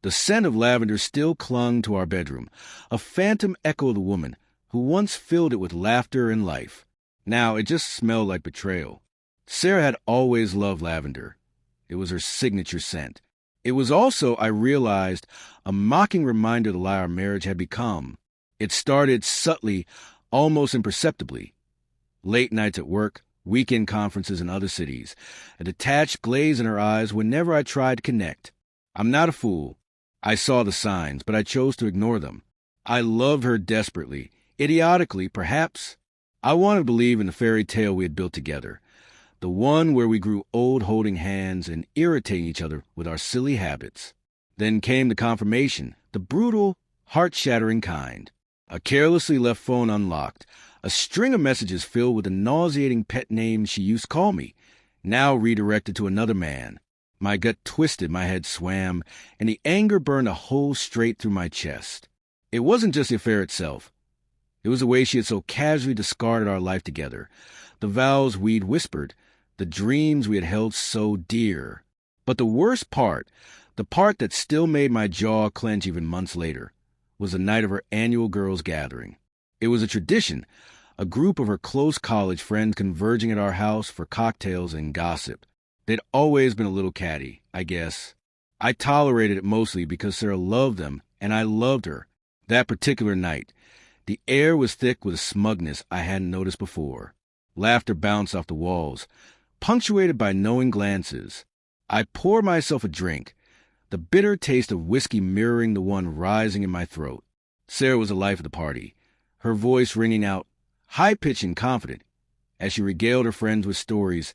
The scent of lavender still clung to our bedroom, a phantom echo of the woman who once filled it with laughter and life. Now it just smelled like betrayal. Sarah had always loved lavender. It was her signature scent. It was also, I realized, a mocking reminder of the lie our marriage had become. It started subtly, almost imperceptibly. Late nights at work, weekend conferences in other cities, a detached glaze in her eyes whenever I tried to connect. I'm not a fool. I saw the signs, but I chose to ignore them. I loved her desperately, idiotically, perhaps. I wanted to believe in the fairy tale we had built together, the one where we grew old holding hands and irritating each other with our silly habits. Then came the confirmation, the brutal, heart-shattering kind. A carelessly left phone unlocked, a string of messages filled with the nauseating pet names she used to call me, now redirected to another man. My gut twisted, my head swam, and the anger burned a hole straight through my chest. It wasn't just the affair itself. It was the way she had so casually discarded our life together, the vows we'd whispered, the dreams we had held so dear. But the worst part, the part that still made my jaw clench even months later, was the night of her annual girls' gathering. It was a tradition, a group of her close college friends converging at our house for cocktails and gossip. They'd always been a little catty, I guess. I tolerated it mostly because Sarah loved them, and I loved her. That particular night, the air was thick with a smugness I hadn't noticed before. Laughter bounced off the walls, punctuated by knowing glances. I poured myself a drink, the bitter taste of whiskey mirroring the one rising in my throat. Sarah was the life of the party, her voice ringing out, high-pitched and confident, as she regaled her friends with stories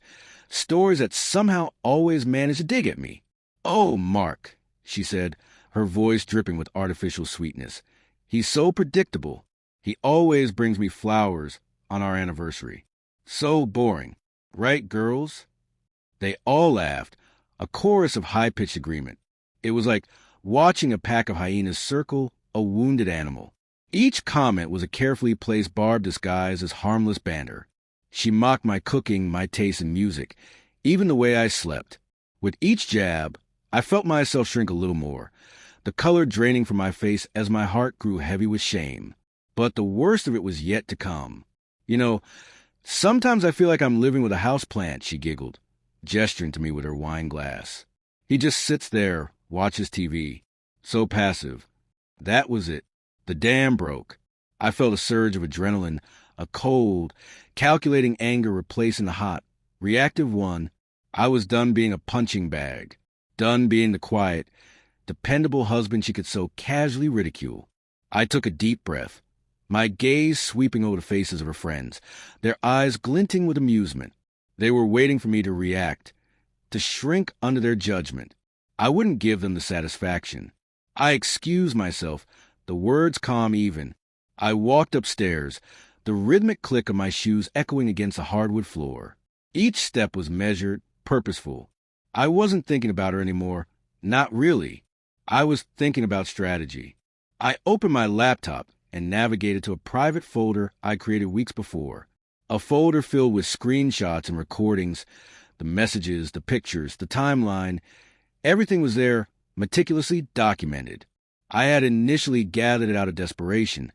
that somehow always managed to dig at me. "Oh, Mark," she said, her voice dripping with artificial sweetness. "He's so predictable. He always brings me flowers on our anniversary. So boring. Right, girls?" They all laughed, a chorus of high-pitched agreement. It was like watching a pack of hyenas circle a wounded animal. Each comment was a carefully placed barb disguised as harmless banter. She mocked my cooking, my taste in music, even the way I slept. With each jab, I felt myself shrink a little more, the color draining from my face as my heart grew heavy with shame. But the worst of it was yet to come. "You know, sometimes I feel like I'm living with a houseplant," she giggled, gesturing to me with her wine glass. "He just sits there, watches TV. So passive." That was it. The dam broke. I felt a surge of adrenaline, a cold, calculating anger replacing the hot, reactive one. I was done being a punching bag, done being the quiet, dependable husband she could so casually ridicule. I took a deep breath, my gaze sweeping over the faces of her friends, their eyes glinting with amusement. They were waiting for me to react, to shrink under their judgment. I wouldn't give them the satisfaction. I excused myself, the words calm even. I walked upstairs, the rhythmic click of my shoes echoing against the hardwood floor. Each step was measured, purposeful. I wasn't thinking about her anymore. Not really. I was thinking about strategy. I opened my laptop and navigated to a private folder I created weeks before. A folder filled with screenshots and recordings, the messages, the pictures, the timeline. Everything was there, meticulously documented. I had initially gathered it out of desperation,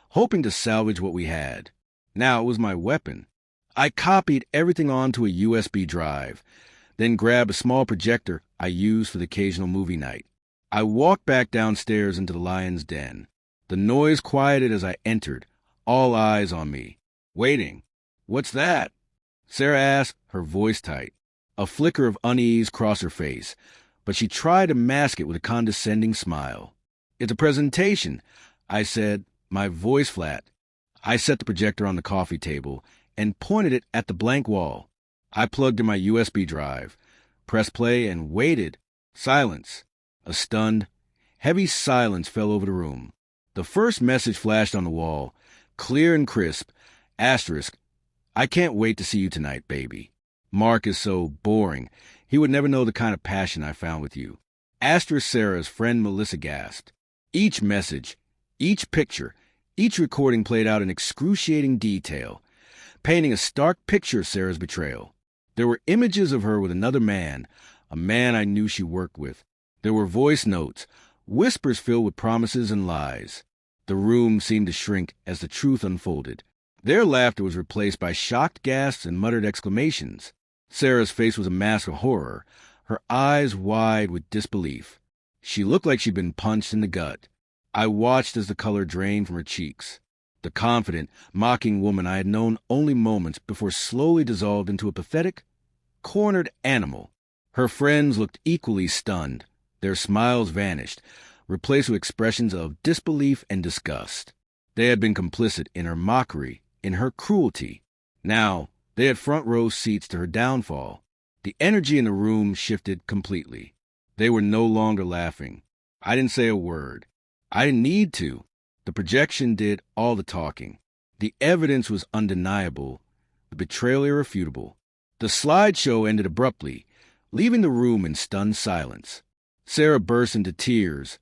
hoping to salvage what we had. Now it was my weapon. I copied everything onto a USB drive, then grabbed a small projector I used for the occasional movie night. I walked back downstairs into the lion's den. The noise quieted as I entered, all eyes on me. "Waiting." "What's that?" Sarah asked, her voice tight. A flicker of unease crossed her face, but she tried to mask it with a condescending smile. "It's a presentation," I said, my voice flat. I set the projector on the coffee table and pointed it at the blank wall. I plugged in my USB drive, pressed play, and waited. Silence. A stunned, heavy silence fell over the room. The first message flashed on the wall, clear and crisp, asterisk, "I can't wait to see you tonight, baby. Mark is so boring. He would never know the kind of passion I found with you." Asterisk Sarah's friend Melissa gasped. Each message, each picture, each recording played out in excruciating detail, painting a stark picture of Sarah's betrayal. There were images of her with another man, a man I knew she worked with. There were voice notes, whispers filled with promises and lies. The room seemed to shrink as the truth unfolded. Their laughter was replaced by shocked gasps and muttered exclamations. Sarah's face was a mask of horror, her eyes wide with disbelief. She looked like she'd been punched in the gut. I watched as the color drained from her cheeks. The confident, mocking woman I had known only moments before slowly dissolved into a pathetic, cornered animal. Her friends looked equally stunned. Their smiles vanished, replaced with expressions of disbelief and disgust. They had been complicit in her mockery, in her cruelty. Now, they had front row seats to her downfall. The energy in the room shifted completely. They were no longer laughing. I didn't say a word. I didn't need to. The projection did all the talking. The evidence was undeniable, the betrayal irrefutable. The slideshow ended abruptly, leaving the room in stunned silence. Sarah burst into tears,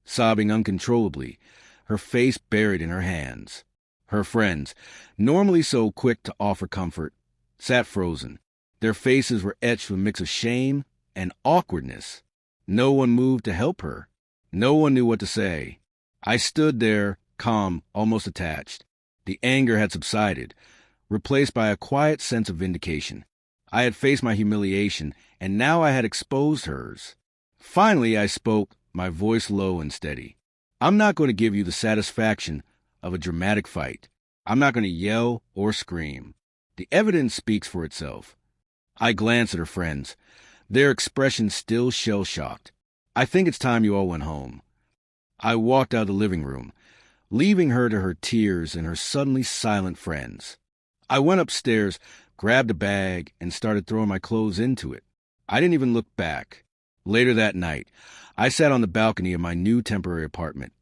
sobbing uncontrollably, her face buried in her hands. Her friends, normally so quick to offer comfort, sat frozen. Their faces were etched with a mix of shame and awkwardness. No one moved to help her. No one knew what to say. I stood there, calm, almost detached. The anger had subsided, replaced by a quiet sense of vindication. I had faced my humiliation, and now I had exposed hers. Finally, I spoke, my voice low and steady. I'm not going to give you the satisfaction of a dramatic fight. I'm not going to yell or scream. The evidence speaks for itself. I glanced at her friends, their expressions still shell-shocked. I think it's time you all went home. I walked out of the living room, leaving her to her tears and her suddenly silent friends. I went upstairs, grabbed a bag, and started throwing my clothes into it. I didn't even look back. Later that night, I sat on the balcony of my new temporary apartment,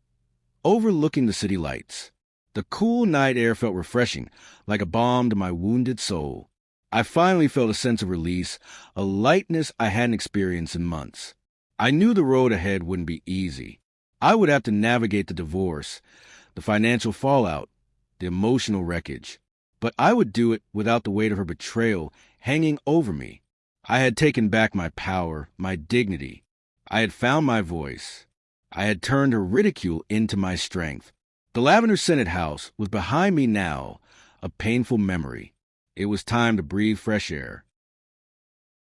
overlooking the city lights. The cool night air felt refreshing, like a balm to my wounded soul. I finally felt a sense of release, a lightness I hadn't experienced in months. I knew the road ahead wouldn't be easy. I would have to navigate the divorce, the financial fallout, the emotional wreckage. But I would do it without the weight of her betrayal hanging over me. I had taken back my power, my dignity. I had found my voice. I had turned her ridicule into my strength. The lavender-scented house was behind me now, a painful memory. It was time to breathe fresh air.